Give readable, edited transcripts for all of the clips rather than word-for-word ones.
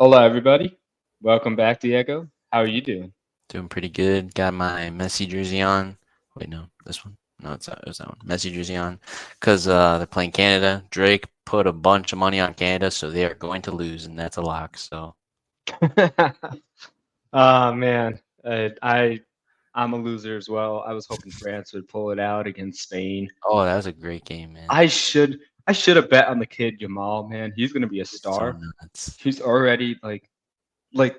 Hello, everybody. Welcome back, Diego. How are you doing? Doing pretty good. Got my Messi jersey on. Wait, no, this one. No, it was that one. Messi jersey on. Because they're playing Canada. Drake put a bunch of money on Canada, so they are going to lose, and that's a lock. So, Oh man, I'm a loser as well. I was hoping France would pull it out against Spain. oh, that was a great game, man. I should have bet on the kid Yamal. Man, he's gonna be a It's so star. nuts. He's already like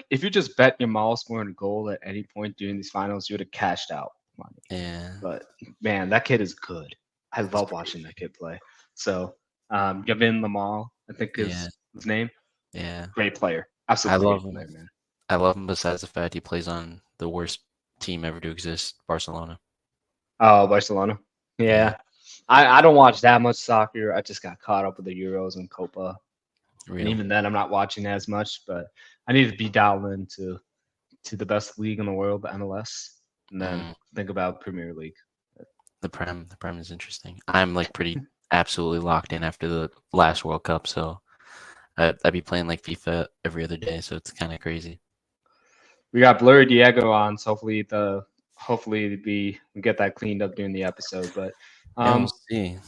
if you just bet Yamal scoring a goal at any point during these finals, you would have cashed out money. Yeah, But man, that kid is good. I he's love pretty watching good. that kid play. So, Gavin Lamal, I think Yeah, is his name. yeah. Great player, I absolutely love great him. player, man. I love him besides the fact he plays on the worst team ever to exist, Barcelona. Oh, Barcelona. Yeah, Yeah, I don't watch that much soccer. I just got caught up with the Euros and Copa, and real. even then, I'm not watching as much. But I need to be dialed into the best league in the world, the MLS, and then Mm, think about Premier League. the Prem is interesting. I'm like pretty absolutely locked in after the last World Cup, so I'd be playing like FIFA every other day, so it's kind of crazy. We got Blurry Diego on, so hopefully we get that cleaned up during the episode. But Yeah, we'll um, see.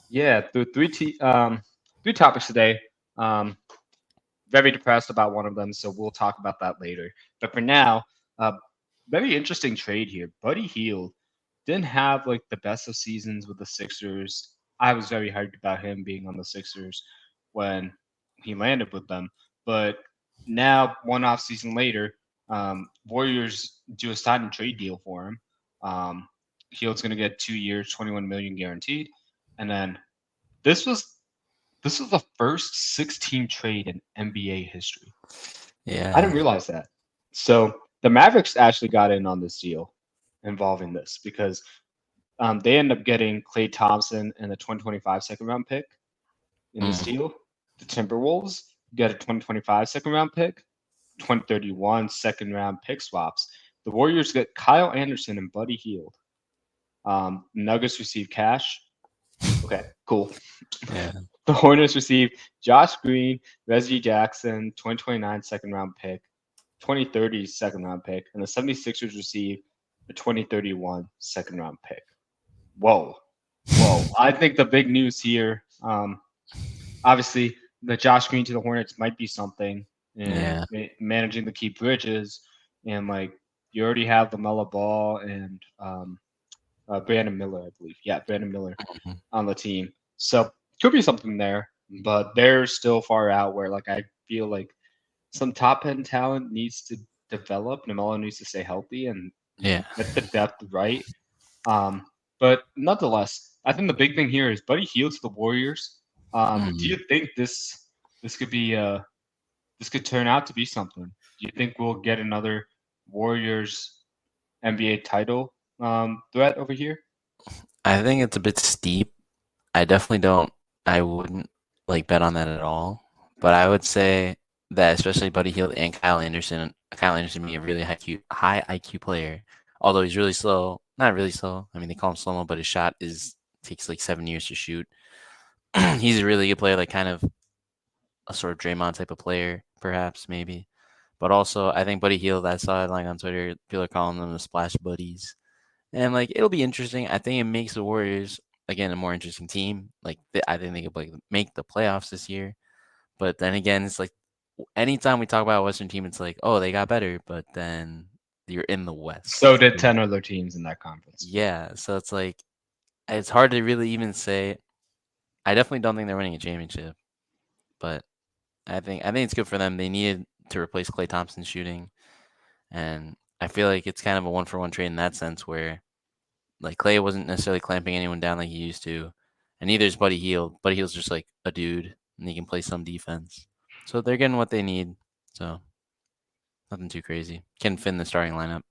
yeah, the three topics today. Um, Very depressed about one of them, so we'll talk about that later. But for now, uh, very interesting trade here. Buddy Hield didn't have like the best of seasons with the Sixers. I was very hyped about him being on the Sixers when he landed with them. But now, one off season later, Warriors do a sign and trade deal for him. Um, Hield's going to get 2 years, 21 million guaranteed, and then this was this was the first 16 trade in NBA history. I Yeah. didn't realize that. So the Mavericks actually got in on this deal involving this because they end up getting Klay Thompson and the 2025 second round pick in this Mm. deal. The Timberwolves get a 2025 second round pick, 2031 second round pick swaps. The Warriors get Kyle Anderson and Buddy Hield. Nuggets receive cash. Okay, cool. Yeah. The Hornets receive Josh Green, Reggie Jackson, 2029 second round pick, 2030 second round pick, and the 76ers receive a 2031 second round pick. Whoa. Whoa. I think the big news here, obviously, the Josh Green to the Hornets might be something, and Yeah. managing to keep Bridges, and like you already have Lamella Ball and Brandon Miller, I believe. Yeah, Brandon Miller Mhm. on the team. So could be something there, but they're still far out where like I feel like some top end talent needs to develop. Namelo needs to stay healthy and Yeah. get the depth right. Um, but nonetheless, I think the big thing here is Buddy Hield to the Warriors. Do you Mhm. think this could be this could turn out to be something? Do you think we'll get another Warriors NBA title threat over here? I think it's a bit steep. I definitely don't. I wouldn't like bet on that at all. But I would say that especially Buddy Hield and Kyle Anderson. Kyle Anderson being a really high IQ player, although he's really slow. Not really slow. I mean, they call him slow mo, but his shot is takes like 7 years to shoot. He's a really good player, like kind of a sort of Draymond type of player, perhaps maybe. But also, I think Buddy Hield. I saw it like on Twitter. People are calling them the Splash Buddies, and like it'll be interesting. I think it makes the Warriors again a more interesting team. Like I think they could like make the playoffs this year. But then again, it's like anytime we talk about a Western team, it's like oh they got better, but then you're in the West. So did 10 other teams in that conference. Yeah, so it's hard to really even say. I definitely don't think they're winning a championship, but I think it's good for them. They needed to replace Clay Thompson's shooting, and I feel like it's kind of a one for one trade in that sense where like Clay wasn't necessarily clamping anyone down like he used to, and neither is Buddy Hield. Buddy Hield's just like a dude, and he can play some defense. So they're getting what they need. So nothing too crazy. Can fit in the starting lineup.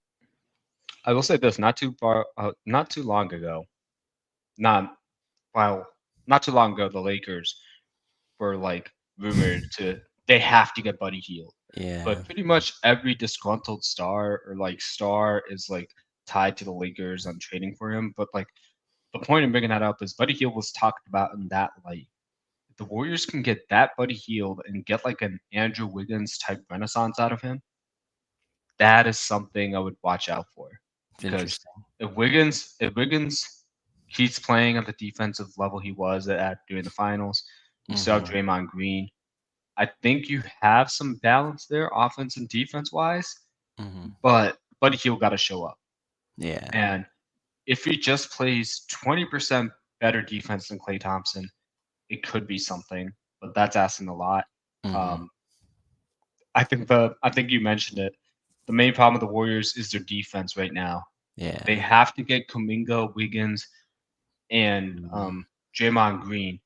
I will say this: not too long ago, not well, not too long ago, the Lakers were like rumored to they have to get Buddy Hield, Yeah, but pretty much every disgruntled star or like star is like tied to the Lakers on trading for him. But like the point in bringing that up is Buddy Hield was talked about in that light the Warriors can get that Buddy Hield and get like an Andrew Wiggins type renaissance out of him, that is something I would watch out for. It's Because interesting. if Wiggins keeps playing at the defensive level he was at during the finals, you still have Mm-hmm. Draymond Green. I think you have some balance there, offense and defense wise, Mm-hmm. but Buddy Hield got to show up. Yeah. And if he just plays 20% better defense than Klay Thompson, it could be something, but that's asking a lot. Mm-hmm. Um, I think you mentioned it. The main problem with the Warriors is their defense right now. Yeah. They have to get Kuminga, Wiggins, and Mm-hmm. Draymond Green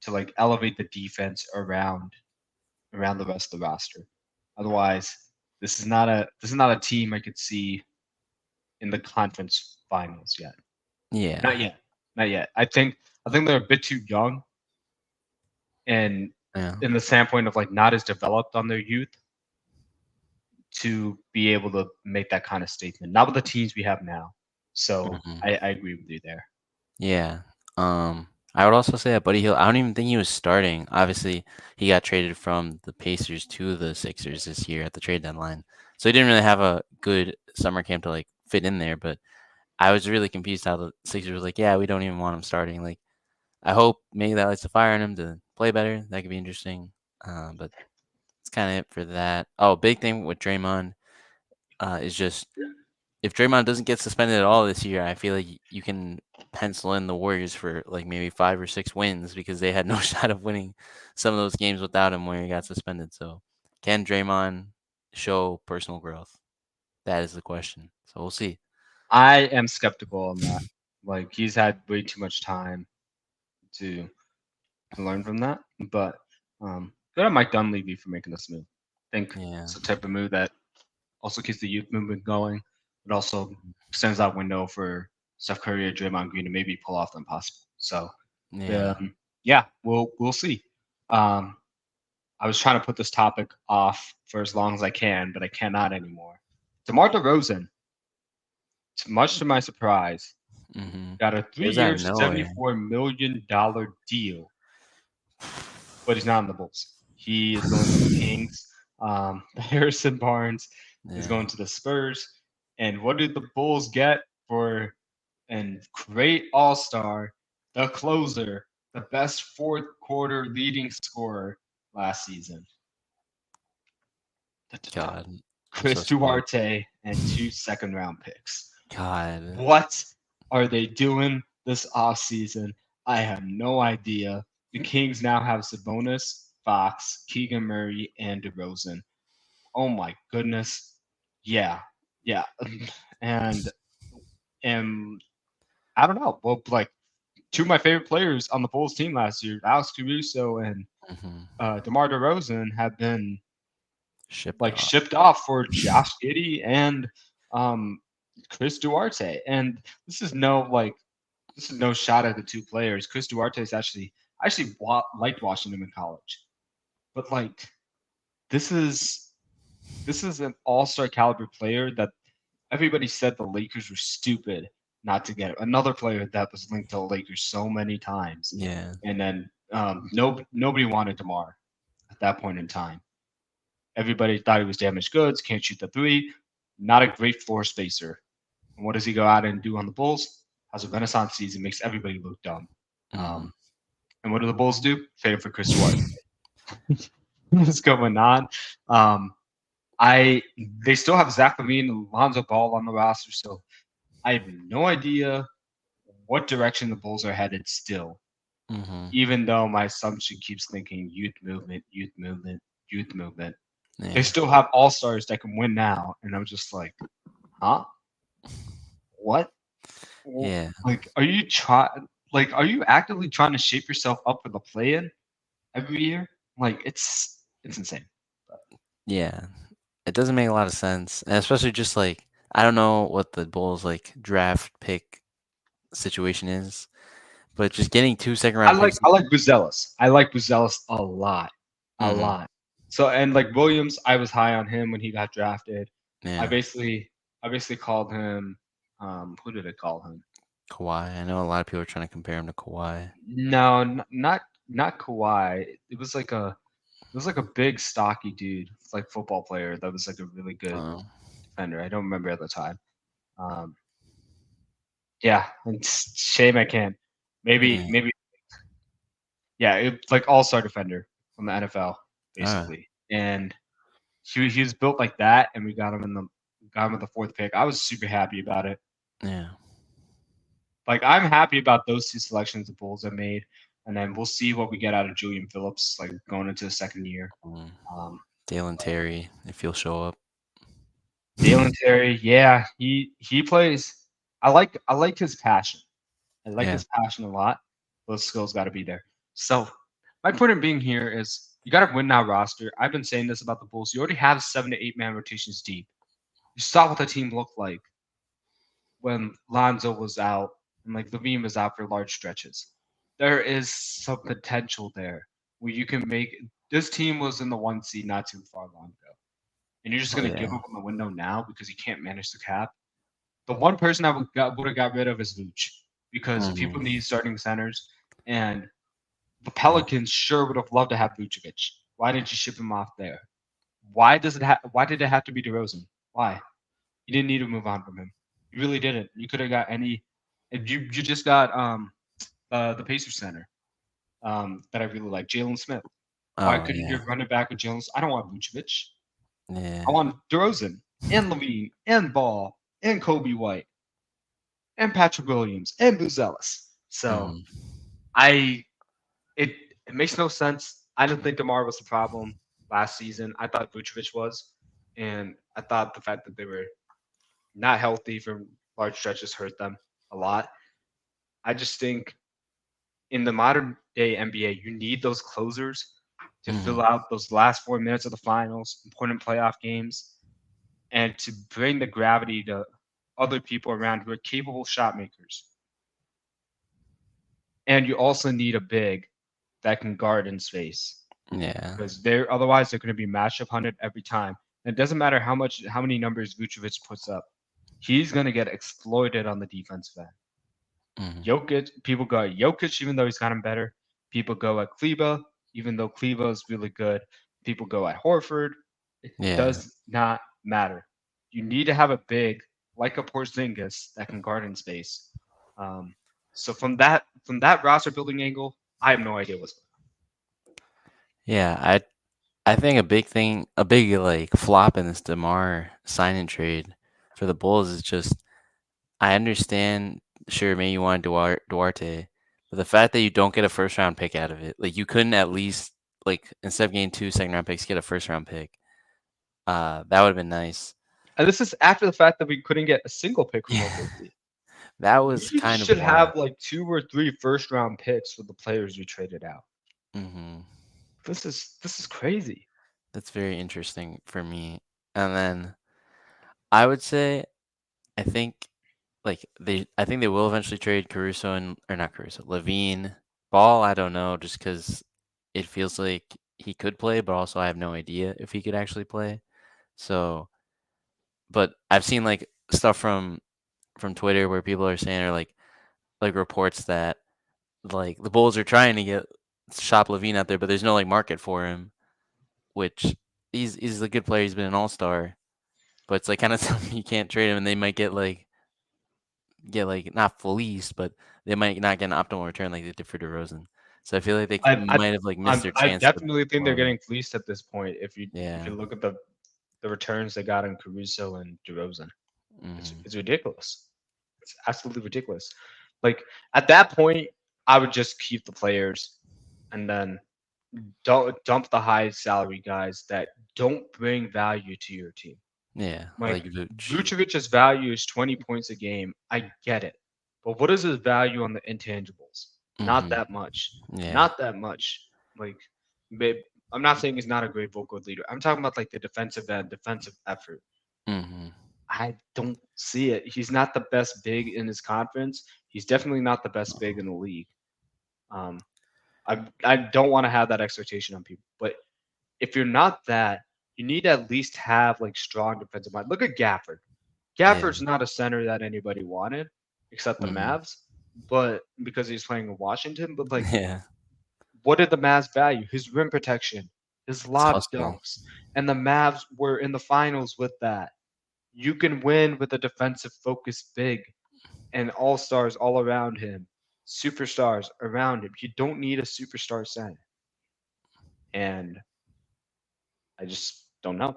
to like elevate the defense around the rest of the roster. Otherwise, this is not a team I could see in the conference finals yet. Yeah. Not yet. Not yet. I think they're a bit too young and Yeah. in the standpoint of like not as developed on their youth to be able to make that kind of statement. Not with the teams we have now. So Mm-hmm. I agree with you there. Yeah. I would also say that Buddy Hield, I don't even think he was starting. Obviously, he got traded from the Pacers to the Sixers this year at the trade deadline. So he didn't really have a good summer camp to like fit in there, but I was really confused how the Sixers was like, yeah, we don't even want him starting. Like, I hope maybe that lights a fire in him to play better. That could be interesting. But that's kind of it for that. Oh, big thing with Draymond is just if Draymond doesn't get suspended at all this year, I feel like you can pencil in the Warriors for like maybe 5 or 6 wins because they had no shot of winning some of those games without him where he got suspended. So, can Draymond show personal growth? That is the question. So we'll see. I am skeptical on that. Like he's had way too much time to learn from that. But good on Mike Dunleavy for making this move. I think Yeah. it's the type of move that also keeps the youth movement going. It also extends that window for Steph Curry or Draymond Green to maybe pull off the impossible. So Yeah. yeah, we'll see. Um, I was trying to put this topic off for as long as I can, but I cannot anymore. DeMar DeRozan, much to my surprise, Mm-hmm. got a It was out three-year, of nowhere. $74 million deal, but he's not in the Bulls. He is going to the Kings. Harrison Barnes is Yeah. going to the Spurs. And what did the Bulls get for a great All Star, the closer, the best fourth quarter leading scorer last season? God, I'm so Chris scared. Duarte and 2 second-round picks. God. What are they doing this offseason? I have no idea. The Kings now have Sabonis, Fox, Keegan Murray, and DeRozan. Oh my goodness. Yeah. Yeah. And and I don't know. Well, like two of my favorite players on the Bulls team last year, Alex Caruso and Mm-hmm. DeMar DeRozan, have been Shipped like off. shipped off for Josh Giddey and um, Chris Duarte. And this is no like this is no shot at the two players. Chris Duarte is actually liked watching him in college, but like this is this is an all-star caliber player that everybody said the Lakers were stupid not to get another player that was linked to the Lakers so many times, Yeah. and then nobody wanted DeMar at that point in time. Everybody thought he was damaged goods, can't shoot the three, not a great floor spacer. And what does he go out and do on the Bulls? Has a renaissance season, makes everybody look dumb. Mm-hmm. And what do the Bulls do? Trade him for Chris Duarte. What's going on? Um, I they still have Zach Levine and Lonzo Ball on the roster, so I have no idea what direction the Bulls are headed still. Mm-hmm. Even though my assumption keeps thinking youth movement, youth movement, youth movement. They Yeah. still have all stars that can win now, and I'm just like, huh? What? Yeah. Like, are you actively trying to shape yourself up for the play-in every year? Like, it's insane. Yeah. It doesn't make a lot of sense. And especially just like I don't know what the Bulls like draft pick situation is, but just getting 2 second I round like picks. I like Buzelis. I like Buzelis a lot, a Mm-hmm. lot. So and like Williams, I was high on him when he got drafted. I Yeah. basically I basically called him. Who did I call him? Kawhi. I know a lot of people are trying to compare him to Kawhi. No, not. not Kawhi. It was like a big stocky dude, like football player that was like a really good Oh, defender. I don't remember at the time. Um, yeah, it's shame I can't. Maybe yeah. maybe yeah, like all-star defender from the NFL Alright. basically, and he was built like that, and we got him with the fourth pick. I was super happy about it. Yeah. Like I'm happy about those two selections the Bulls have made, and then we'll see what we get out of Julian Phillips like going into the second year. Mm. Um, Dalen Terry, if he'll show up. Dalen Terry, yeah, he plays. I like his passion. I like Yeah. his passion a lot. Those skills got to be there. So my point of being here is you got to win that roster. I've been saying this about the Bulls. You already have 7 to 8 man rotations deep. You saw what the team looked like when Lonzo was out and like Levine was out for large stretches. There is some potential there where you can make. This team was in the 1 seed not too far long ago, and you're just Oh gonna give yeah. up on the window now because you can't manage the cap. The one person I would have got rid of is Vooch because people Mhm. need starting centers, and the Yeah. Pelicans sure would have loved to have Vucevic. Why didn't you ship him off there? Why did it have to be DeRozan? Why? You didn't need to move on from him. You really didn't. You could have got any. If you just got the Pacers center that I really like, Jalen Smith. Why Oh couldn't you yeah. run it back with Jalen? I don't want Vucevic. I Yeah. want DeRozan and Levine and Ball and Kobe White and Patrick Williams and Buzelis. So Mhm. I it it makes no sense. I didn't think DeMar was the problem last season. I thought Vucevic was, and I thought the fact that they were not healthy for large stretches hurt them a lot. I just think in the modern day NBA, you need those closers to fill Mhm. out those last 4 minutes of the finals, important playoff games, and to bring the gravity to other people around who are capable shot makers. And you also need a big that can guard in space Yeah. because they're otherwise they're going to be matchup hunted every time. And it doesn't matter how many numbers Vucevic puts up, he's going to get exploited on the defensive end. Mhm. Jokic, people go at Jokic even though he's gotten better. People go at Kleba even though Kleba is really good. People go at Horford. It Yeah. does not matter. You need to have a big like a Porzingis that can guard in space. Um, so from that roster building angle, I have no idea what's Yeah. I think a big like flop in this DeMar signing trade for the Bulls is just I understand. Sure, maybe you want Duarte, but the fact that you don't get a first round pick out of it, like you couldn't at least like instead of getting 2 second round picks, get a first round pick. That would have been nice. and this is after the fact that we couldn't get a single pick from Yeah, OKC. that was You kind of should wild. have like 2 or 3 first round picks for the players you traded out. Hmm. This is crazy. That's very interesting for me. And then I would say I think I think they will eventually trade Caruso and or not Caruso, Levine. Ball, I don't know, just because it feels like he could play, but also I have no idea if he could actually play. So, but I've seen like stuff from Twitter where people are saying or like reports that like the Bulls are trying to get shop Levine out there, but there's no like market for him, which he's a good player. He's been an all-star, but it's like kind of something you can't trade him, and they might get like not fleeced, but they might not get an optimal return like they did for DeRozan. So I feel like they I I might have like missed I'm, their I chance to definitely think they're blow it. getting fleeced at this point. If you Yeah. look at the returns they got in Caruso and DeRozan, it's Hmm. it's ridiculous. It's absolutely ridiculous. Like at that point, I would just keep the players and then don't dump the high salary guys that don't bring value to your team. Yeah, Like like Vooch. Vucevic's value is 20 points a game. I get it. But what is his value on the intangibles? Not Hmm. that much. Yeah. Not that much. Like, babe, I'm not saying he's not a great vocal leader. I'm talking about like the defensive end, defensive effort. Hmm. I don't see it. He's not the best big in his conference. He's definitely not the best big in the league. Um, I don't want to have that expectation on people. But if you're not that, you need to at least have like strong defensive mind. Look at Gafford. Yeah. Gafford's not a center that anybody wanted except the Hmm. Mavs, but because he's playing in Washington. But like Yeah. what did the Mavs value? His rim protection, his It's lob hustle. dunks, and the Mavs were in the finals with that. You can win with a defensive focused big and all stars all around him, superstars around him. You don't need a superstar center. And I just don't know.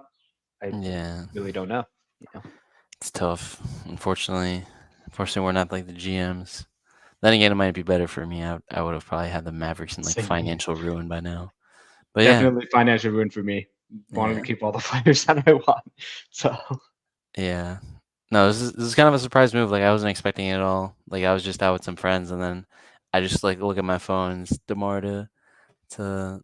I Yeah, really don't know. You know, it's tough. Unfortunately, we're not like the GMs. Then again, it might be better for me. I would have probably had the Mavericks in like same here. financial ruin by now. But yeah, Definitely financial ruin for me. Wanted to yeah, keep all the players that I want. So yeah. No, this is kind of a surprise move. Like I wasn't expecting it at all. Like I was just out with some friends, and then I just like look at my phone. And it's DeMar to to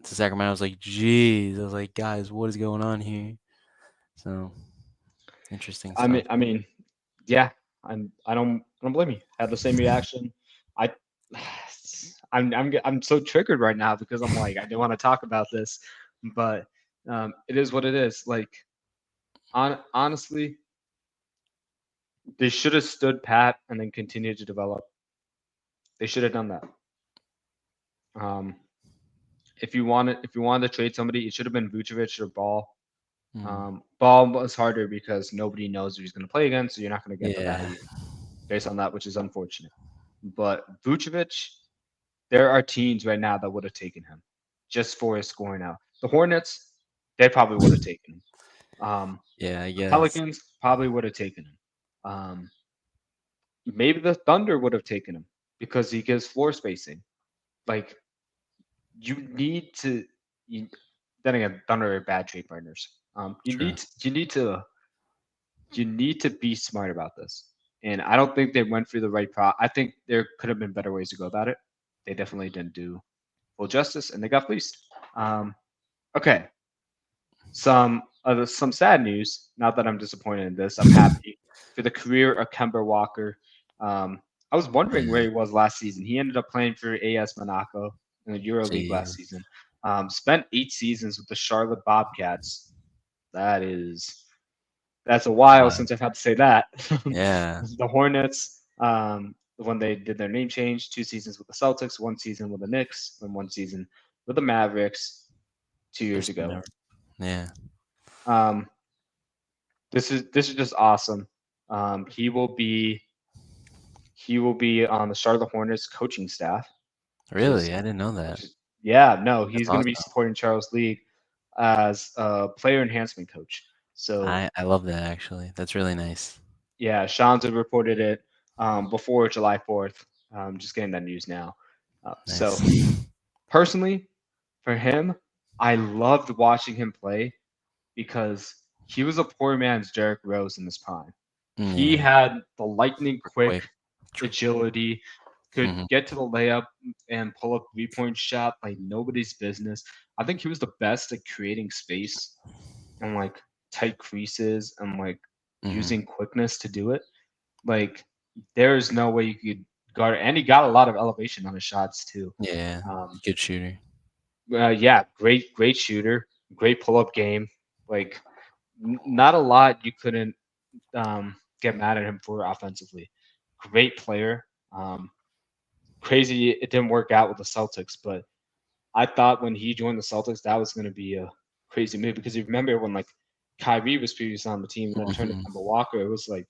Sacramento. I was like, "Geez," I was like, "Guys, what is going on here?" So interesting I mean, stuff. I mean, yeah, I don't blame you. Had the same reaction. I, I'm so triggered right now because I'm like I didn't want to talk about this, but it is what it is. Like honestly, they should have stood pat and then continued to develop. They should have done that. Um, if you wanted to trade somebody, it should have been Vucevic or Ball. Mm. Ball was harder because nobody knows who he's going to play against, so you're not going to get the Yeah, value based on that, which is unfortunate. But Vucevic, there are teams right now that would have taken him just for his scoring out. The Hornets, they probably would have taken him. yeah, I The guess. Pelicans probably would have taken him. Maybe the Thunder would have taken him because he gives floor spacing. Like you need to. You, then again, Thunder are bad trade partners. True. You need to be smart about this. And I don't think they went through the right I think there could have been better ways to go about it. They definitely didn't do full justice, and they got fleeced. Um, okay, some sad news. Not that I'm disappointed in this. I'm happy for the career of Kemba Walker. I was wondering where Yeah. he was last season. He ended up playing for AS Monaco in the EuroLeague last Jeez. season. Spent 8 seasons with the Charlotte Bobcats. That is that's a while Wow. since I've had to say that. Yeah. The Hornets, when they did their name change, 2 seasons with the Celtics, 1 season with the Knicks, and 1 season with the Mavericks 2 years Just ago. never. Yeah. Um, this is just awesome. He will be on the Charlotte Hornets coaching staff, which is Really, I didn't know that. which is yeah, no, That's he's going to be awesome. supporting Charles League as a player enhancement coach. So I love that actually. That's really nice. yeah, Shams had reported it before July 4th. Just getting that news now. So Nice. personally, for him, I loved watching him play because he was a poor man's Derrick Rose in his prime. He Yeah. had the lightning quick Quick. agility, could Mm-hmm. get to the layup and pull up 3 point shot like nobody's business. I think he was the best at creating space and like tight creases and like Mm-hmm. using quickness to do it. Like there is no way you could guard, and he got a lot of elevation on his shots too. Yeah. Um, Good shooter. yeah, great shooter, great pull up game. Like not a lot you couldn't get mad at him for offensively. Great player. Crazy it didn't work out with the Celtics, but I thought when he joined the Celtics that was going to be a crazy move because you remember when like Kyrie was previously on the team and then turned to Mm-hmm. Kemba Walker, it was like,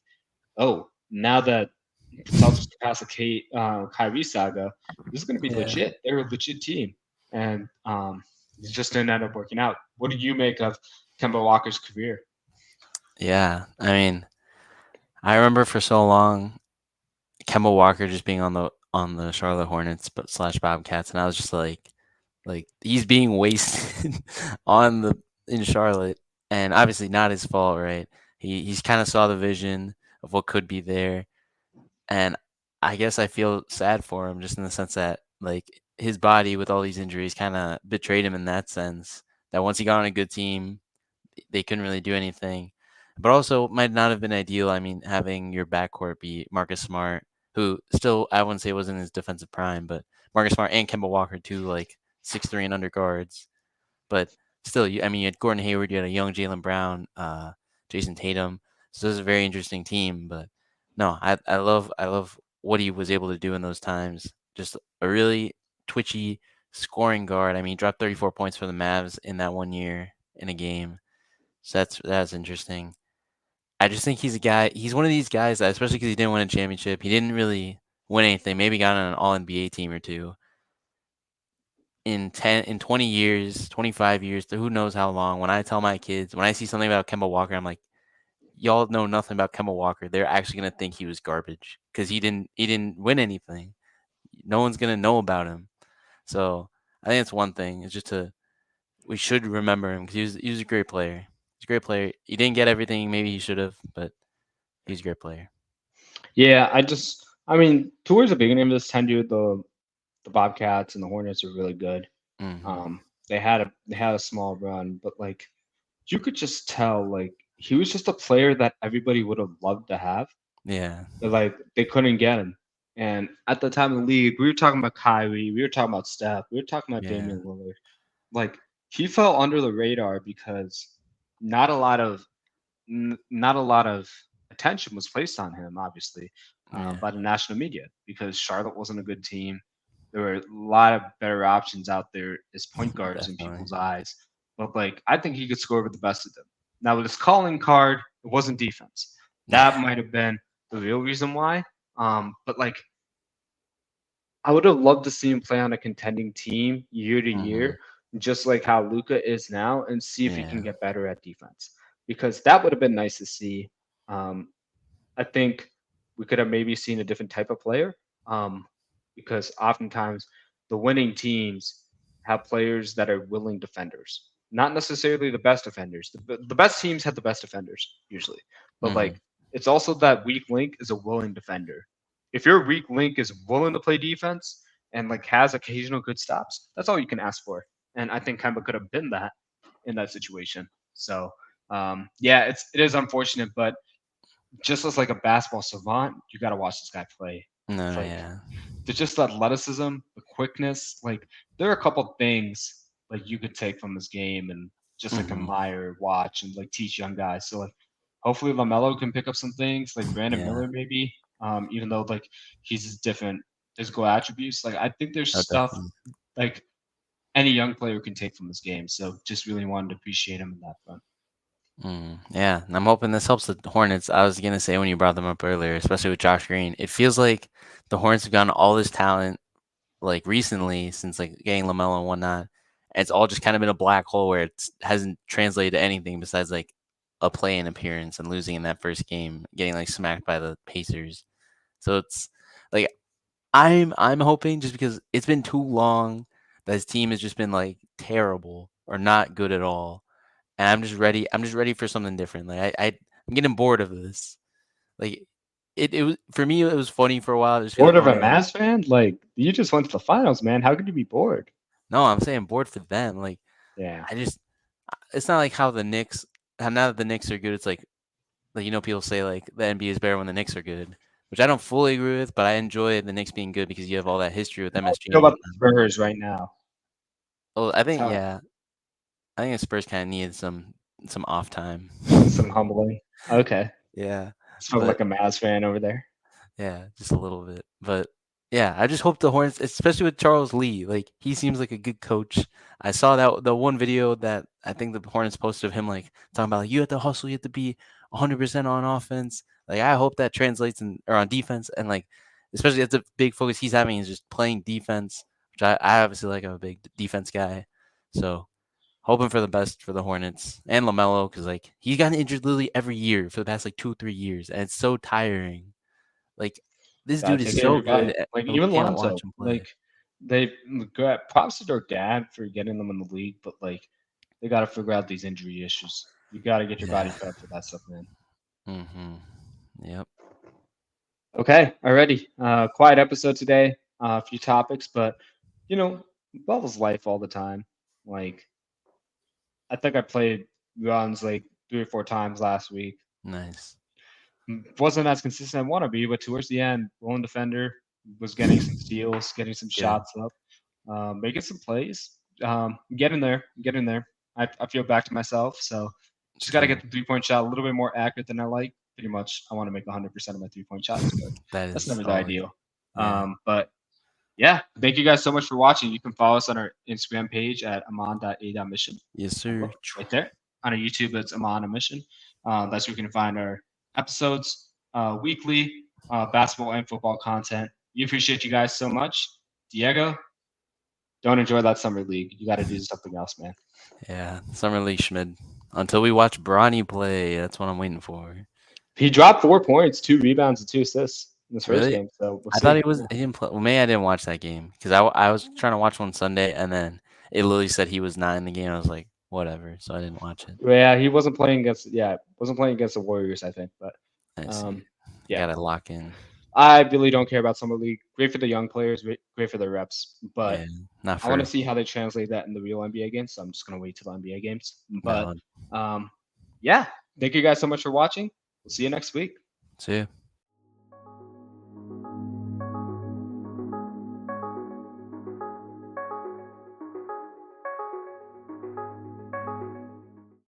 oh, now that the Celtics pass the Kyrie saga, this is going to be Yeah. legit. They're a legit team, and it just didn't end up working out. What do you make of Kemba Walker's career? Yeah. I mean, I remember for so long Kemba Walker just being on the Charlotte Hornets but slash Bobcats, and I was just like he's being wasted on the in Charlotte, and obviously not his fault, right? He's kind of saw the vision of what could be there, and I guess I feel sad for him just in the sense that like his body with all these injuries kind of betrayed him in that sense. That once he got on a good team, they couldn't really do anything. But also might not have been ideal. I mean, having your backcourt be Marcus Smart, who still I wouldn't say was in his defensive prime, but Marcus Smart and Kemba Walker too, like 6'3" and under guards. But still, I mean, you had Gordon Hayward, you had a young Jalen Brown, Jason Tatum. So this is a very interesting team. But no, I love what he was able to do in those times. Just a really twitchy scoring guard. I mean, he dropped 34 points for the Mavs in that 1 year in a game. So that's interesting. I just think he's a guy. He's one of these guys that, especially because he didn't win a championship, he didn't really win anything. Maybe got on an All NBA team or two. In 20 years, 25 years, who knows how long. When I tell my kids, when I see something about Kemba Walker, I'm like, y'all know nothing about Kemba Walker. They're actually gonna think he was garbage because he didn't win anything. No one's gonna know about him. So I think it's one thing. It's just we should remember him because he was a great player. He's a great player. He didn't get everything maybe he should have, but he's a great player. Yeah, I mean, towards the beginning of this tenure, the Bobcats and the Hornets are really good. Hmm. Um, they had a small run, but like you could just tell, like he was just a player that everybody would have loved to have, Yeah. but like they couldn't get him. And at the time of the league, we were talking about Kyrie, we were talking about Steph, we were talking about Yeah. Damian Lillard. Like he fell under the radar because not a lot of not a lot of attention was placed on him, obviously, Yeah. by the national media because Charlotte wasn't a good team. There were a lot of better options out there as point guards in Definitely. people's eyes. But like, I think he could score with the best of them. Now with his calling card, it wasn't defense. That Yeah. might have been the real reason why. But like, I would have loved to see him play on a contending team year to Hmm. year, just like how Luca is now, and see if he can Yeah. get better at defense. Because that would have been nice to see. Um, I think we could have maybe seen a different type of player, um, because oftentimes the winning teams have players that are willing defenders, not necessarily the best defenders. The best teams have the best defenders usually, but Hmm. like it's also that weak link is a willing defender. If your weak link is willing to play defense and like has occasional good stops, that's all you can ask for. And I think Kemba could have been that in that situation. So yeah, it is unfortunate, but just as like a basketball savant, you got to watch this guy play. It's No. like Yeah. there's just the athleticism, the quickness. Like there are a couple things like you could take from this game and just like Hmm. admire, watch, and like teach young guys. So like hopefully Lamelo can pick up some things, like Brandon Yeah. Miller maybe. Even though like he's different physical attributes, like I think there's Oh, stuff definitely. like any young player can take from this game. So just really wanted to appreciate him in that front. Yeah, and I'm hoping this helps the Hornets. I was gonna say when you brought them up earlier, especially with Josh Green, it feels like the Hornets have gotten all this talent like recently since like getting Lamelo and whatnot. And it's all just kind of been a black hole where it hasn't translated to anything besides like a play-in appearance and losing in that first game, getting like smacked by the Pacers. So it's like I'm hoping just because it's been too long that his team has just been like terrible or not good at all, and I'm just ready. I'm just ready for something different. Like I'm getting bored of this. Like it was for me. It was funny for a while. I just feel Bored of a oh like Mavs fan? Like you just went to the finals, man. How could you be bored? no, I'm saying bored for them. Like Yeah. I just it's not like how the Knicks. How now that the Knicks are good, it's like people say like the NBA is better when the Knicks are good, which I don't fully agree with, but I enjoy the Knicks being good because you have all that history with How do MSG you feel and about the whatnot. Spurs right now? Well, I think How, yeah, I think the Spurs kind of needed some off time. some humbling. Okay. Yeah, Spoke but like a Mavs fan over there. yeah, just a little bit. But yeah, I just hope the Hornets, especially with Charles Lee, like he seems like a good coach. I saw that the one video that I think the Hornets posted of him like talking about like you have to hustle, you have to be 100% on offense. Like I hope that translates in or on defense and like especially that's a big focus he's having is just playing defense, which I obviously like. I'm a big defense guy, so hoping for the best for the Hornets and Lamelo because like he's gotten injured literally every year for the past like 2 or 3 years, and it's so tiring. Like this Gotta dude take is care of so your good, body. Like and we even can't watch Lonzo, him play. like they got props to their dad for getting them in the league, but like they gotta figure out these injury issues. You gotta get your body Yeah. prepped for that stuff, man. Mhm. Yep. Okay, already. Quiet episode today. A few topics, but you know, bubbles life all the time. Like I think I played runs like 3 or 4 times last week. Nice. Wasn't as consistent as I want to be, but towards the end, lone defender was getting some steals, getting some Good. shots up, making some plays. Getting there, getting there. I feel back to myself, so just got to get Same. the 3 point shot a little bit more accurate than I like. Pretty much, I want to make 100% of my 3 point shots, but That that's is never the always ideal. yeah. But yeah, thank you guys so much for watching. You can follow us on our Instagram page at amon.a.mission. Yes, sir. Look right there. On our YouTube, it's Amon on a Mission. That's where you can find our episodes, weekly basketball and football content. We appreciate you guys so much. Diego, don't enjoy that summer league. You got to do something else, man. Yeah, Summer League Schmid. Until we watch Bronny play, that's what I'm waiting for. He dropped 4 points, 2 rebounds, and 2 assists in his first Really? game. So we'll I thought see. he didn't play. Well, maybe I didn't watch that game because I was trying to watch one Sunday and then it literally said he was not in the game. I was like, whatever, so I didn't watch it. Yeah, he wasn't playing against. Yeah, wasn't playing against the Warriors, I think. But I see. yeah, Gotta lock in. I really don't care about summer league. Great for the young players, great for the reps. But Yeah, not I want for to see how they translate that in the real NBA games. So I'm just gonna wait till the NBA games. But valid. yeah, thank you guys so much for watching. We'll see you next week. See ya.